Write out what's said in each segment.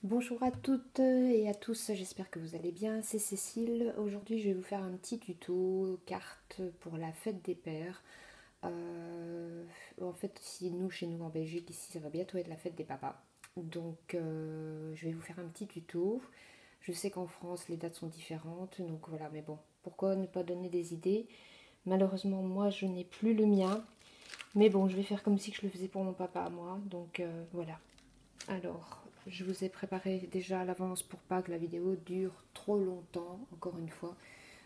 Bonjour à toutes et à tous, j'espère que vous allez bien, c'est Cécile. Aujourd'hui je vais vous faire un petit tuto carte pour la fête des pères. En fait, si nous, chez nous en Belgique, ici ça va bientôt être la fête des papas. Donc je vais vous faire un petit tuto. Je sais qu'en France les dates sont différentes, donc voilà, mais bon, pourquoi ne pas donner des idées? Malheureusement moi je n'ai plus le mien, mais bon, je vais faire comme si je le faisais pour mon papa à moi, donc voilà. Alors, je vous ai préparé déjà à l'avance pour pas que la vidéo dure trop longtemps, encore une fois.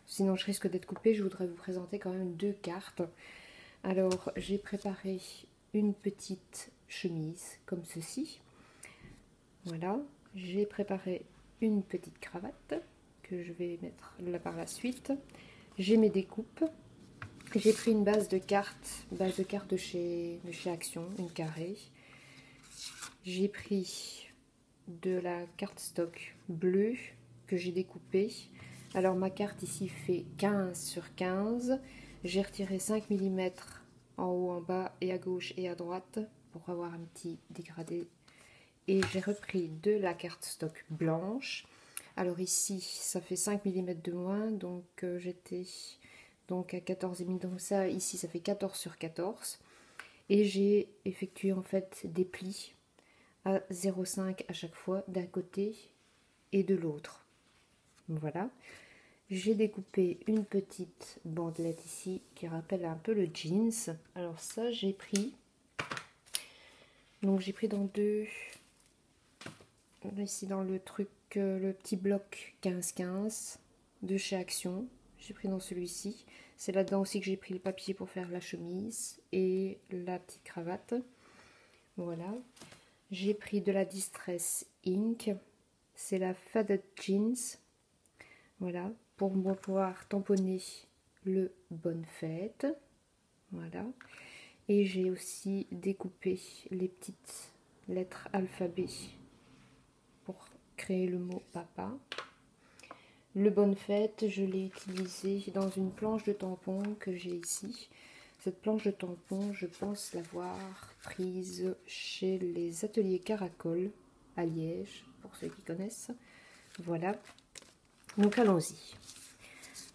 Sinon, je risque d'être coupée. Je voudrais vous présenter quand même deux cartes. Alors, j'ai préparé une petite chemise comme ceci. Voilà. J'ai préparé une petite cravate que je vais mettre là par la suite. J'ai mes découpes. J'ai pris une base de cartes de chez Action, une carrée. J'ai pris de la carte stock bleue que j'ai découpée. Alors ma carte ici fait 15 sur 15. J'ai retiré 5 mm en haut, en bas et à gauche et à droite pour avoir un petit dégradé. Et j'ai repris de la carte stock blanche. Alors ici ça fait 5 mm de moins, donc j'étais donc à 14,5. Donc ça ici ça fait 14 sur 14. Et j'ai effectué en fait des plis à 0,5 à chaque fois d'un côté et de l'autre. Voilà. J'ai découpé une petite bandelette ici qui rappelle un peu le jeans. Alors ça j'ai pris. Donc j'ai pris dans deux. Ici dans le truc, le petit bloc 15-15 de chez Action. J'ai pris dans celui-ci. C'est là-dedans aussi que j'ai pris le papier pour faire la chemise et la petite cravate. Voilà. J'ai pris de la Distress Ink. C'est la Faded Jeans. Voilà. Pour pouvoir tamponner le Bonne Fête. Voilà. Et j'ai aussi découpé les petites lettres alphabet pour créer le mot papa. Le Bonne Fête, je l'ai utilisé dans une planche de tampon que j'ai ici. Cette planche de tampon, je pense l'avoir prise chez les ateliers Caracol à Liège, pour ceux qui connaissent. Voilà. Donc allons-y.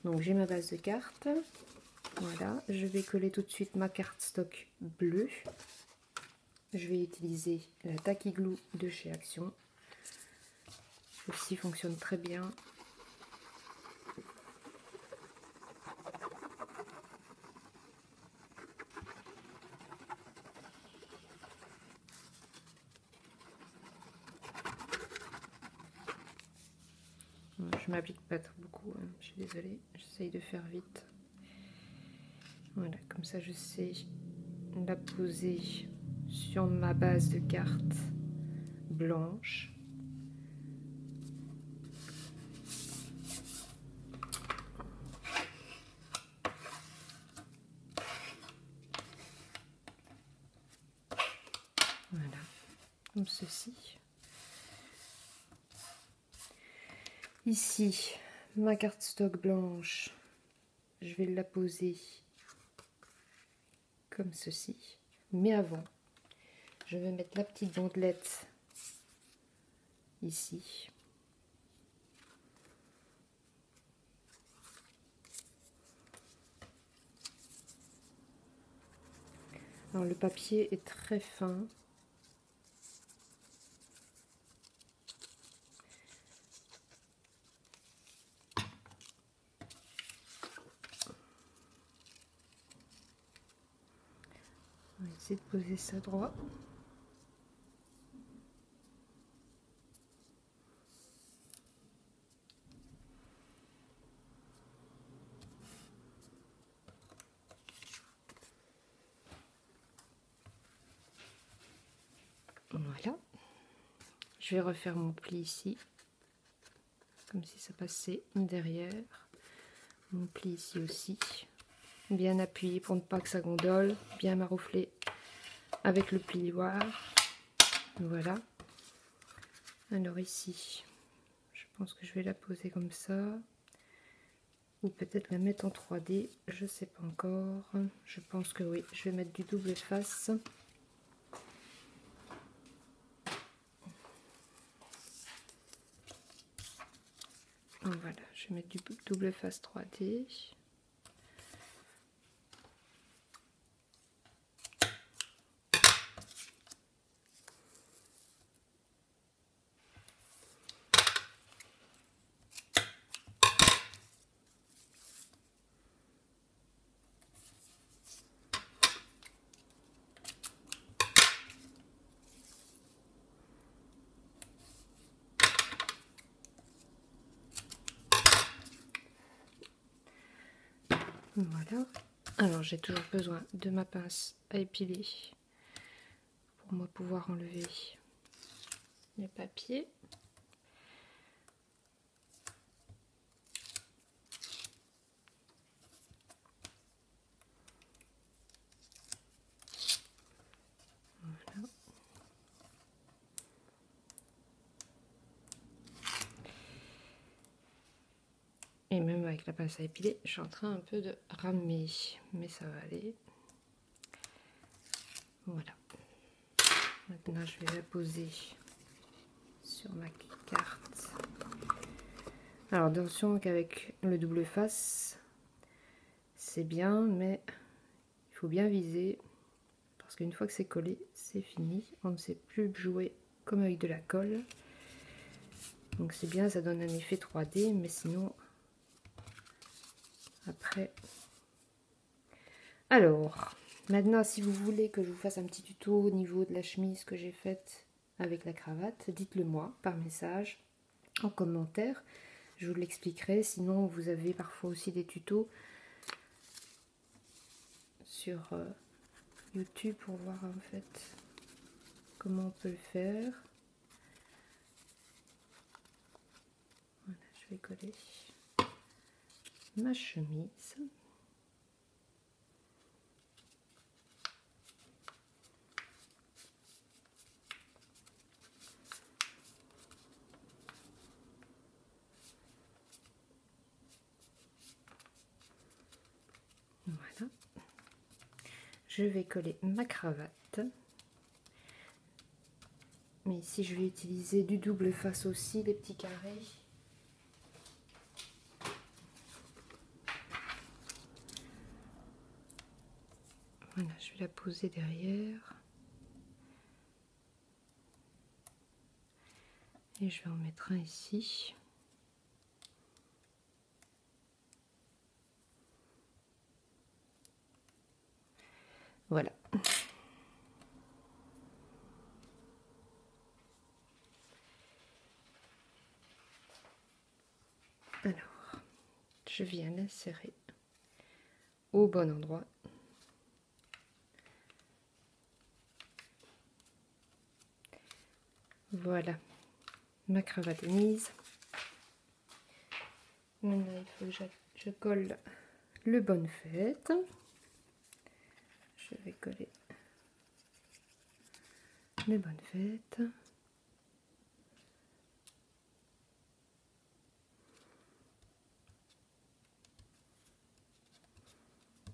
Donc j'ai ma base de cartes. Voilà. Je vais coller tout de suite ma carte stock bleue. Je vais utiliser la Tacky Glue de chez Action. Celle-ci fonctionne très bien. Je m'applique pas trop beaucoup, hein. Je suis désolée, j'essaye de faire vite. Voilà, comme ça je sais la poser sur ma base de cartes blanche. Voilà, comme ceci. Ici, ma carte stock blanche, je vais la poser comme ceci. Mais avant, je vais mettre la petite bandelette ici. Alors le papier est très fin. On va essayer de poser ça droit. Voilà. Je vais refaire mon pli ici, comme si ça passait derrière. Mon pli ici aussi. Bien appuyé pour ne pas que ça gondole. Bien marouflé avec le plioir. Voilà. Alors ici, je pense que je vais la poser comme ça. Ou peut-être la mettre en 3D. Je sais pas encore. Je pense que oui. Je vais mettre du double face. Voilà, je vais mettre du double face 3D. Voilà. Alors j'ai toujours besoin de ma pince à épiler pour moi pouvoir enlever les papiers. Voilà. Et même avec la pince à épiler, je suis en train un peu de ramer, mais ça va aller. Voilà. Maintenant, je vais la poser sur ma carte. Alors, attention qu'avec le double face, c'est bien, mais il faut bien viser. Parce qu'une fois que c'est collé, c'est fini. On ne sait plus jouer comme avec de la colle. Donc c'est bien, ça donne un effet 3D, mais sinon, après... Alors, maintenant, si vous voulez que je vous fasse un petit tuto au niveau de la chemise que j'ai faite avec la cravate, dites-le moi par message, en commentaire. Je vous l'expliquerai. Sinon, vous avez parfois aussi des tutos sur YouTube pour voir en fait comment on peut le faire. Voilà, je vais coller ma chemise. Voilà. Je vais coller ma cravate. Mais ici, je vais utiliser du double face aussi, les petits carrés. Voilà, je vais la poser derrière. Et je vais en mettre un ici. Voilà. Alors, je viens l'insérer au bon endroit. Voilà, ma cravate est mise. Maintenant, il faut que je colle le bonne fête. Je vais coller le bonne fête.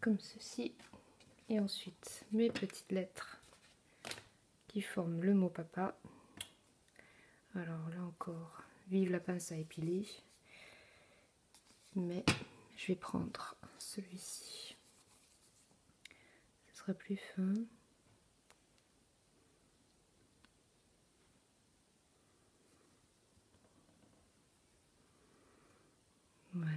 Comme ceci. Et ensuite, mes petites lettres qui forment le mot papa. Alors là encore, vive la pince à épiler. Mais je vais prendre celui-ci. Ce sera plus fin. Voilà.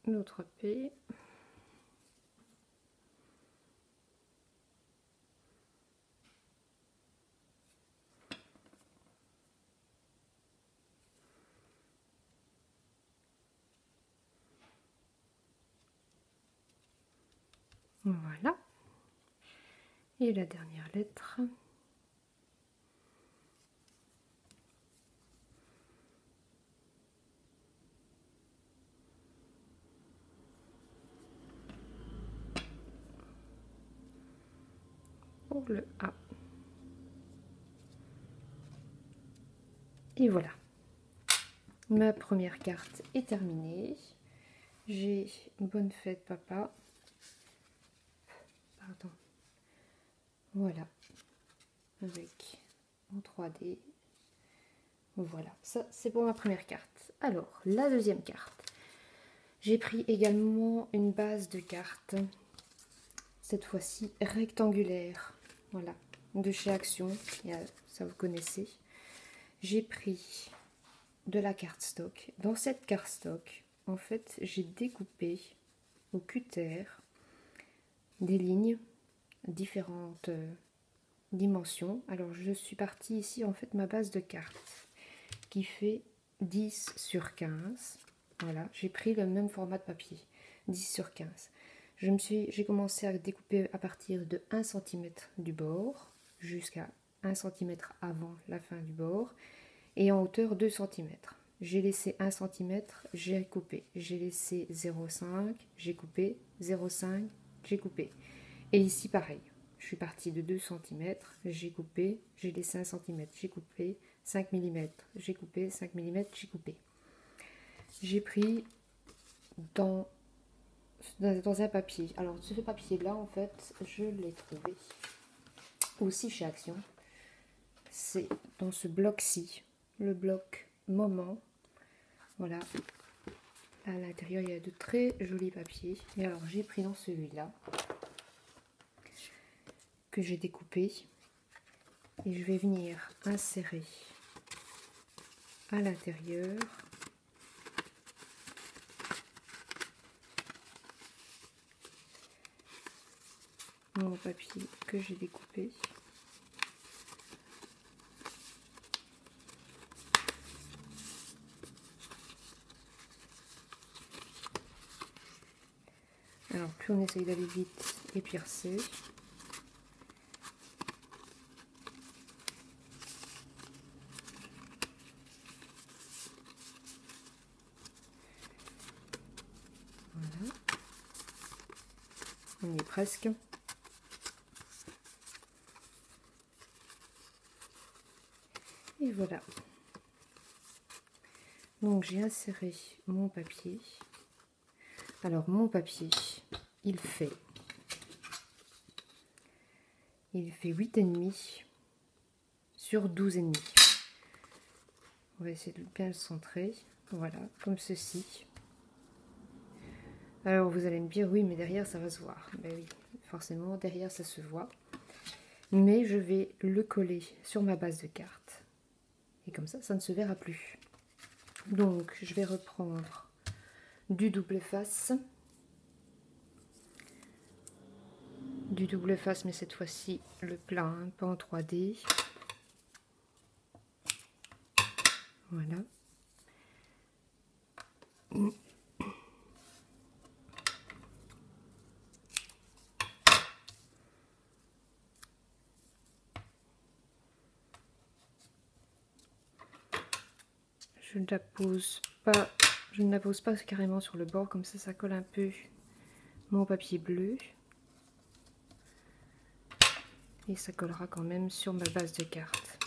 L'autre P. Voilà. Et la dernière lettre. pour le A. Et voilà, ma première carte est terminée. J'ai bonne fête papa. Pardon. Voilà, avec en 3D. Voilà, ça c'est pour ma première carte. Alors, la deuxième carte. J'ai pris également une base de cartes, cette fois-ci rectangulaire. Voilà, de chez Action, ça vous connaissez. J'ai pris de la cardstock. Dans cette cardstock, en fait, j'ai découpé au cutter des lignes, différentes dimensions. Alors, je suis partie ici, en fait, ma base de cartes qui fait 10 sur 15. Voilà, j'ai pris le même format de papier, 10 sur 15. J'ai commencé à découper à partir de 1 cm du bord jusqu'à 1 cm avant la fin du bord et en hauteur 2 cm. J'ai laissé 1 cm, j'ai coupé. J'ai laissé 0,5, j'ai coupé, 0,5, j'ai coupé. Et ici pareil, je suis partie de 2 cm, j'ai coupé, j'ai laissé 1 cm, j'ai coupé, 5 mm, j'ai coupé, 5 mm, j'ai coupé. J'ai pris dans un papier. Alors ce papier là en fait je l'ai trouvé aussi chez Action. C'est dans ce bloc-ci, le bloc Moment. Voilà, à l'intérieur il y a de très jolis papiers. Et alors j'ai pris dans celui-là que j'ai découpé et je vais venir insérer à l'intérieur mon papier que j'ai découpé. Alors plus on essaye d'aller vite et pire c'est. Voilà. On y est presque. Et voilà. Donc j'ai inséré mon papier. Alors mon papier, il fait 8,5 sur 12,5. On va essayer de bien le centrer. Voilà, comme ceci. Alors vous allez me dire, oui, mais derrière ça va se voir. Ben oui, forcément, derrière ça se voit. Mais je vais le coller sur ma base de cartes. Et comme ça ne se verra plus. Donc, je vais reprendre du double face. Du double face, mais cette fois-ci, le plat, hein, pas en 3D. Voilà. Je ne la pose pas carrément sur le bord, comme ça colle un peu mon papier bleu. Et ça collera quand même sur ma base de cartes.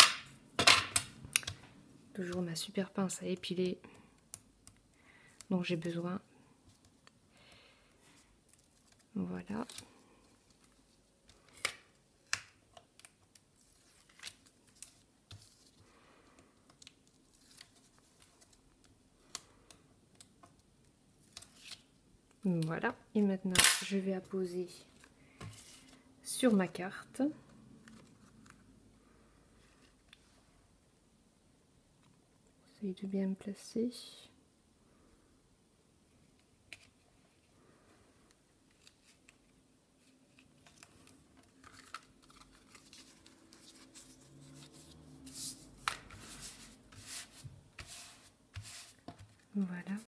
Toujours ma super pince à épiler dont j'ai besoin. Voilà. Voilà, et maintenant je vais apposer sur ma carte. J'essaye de bien me placer. Voilà,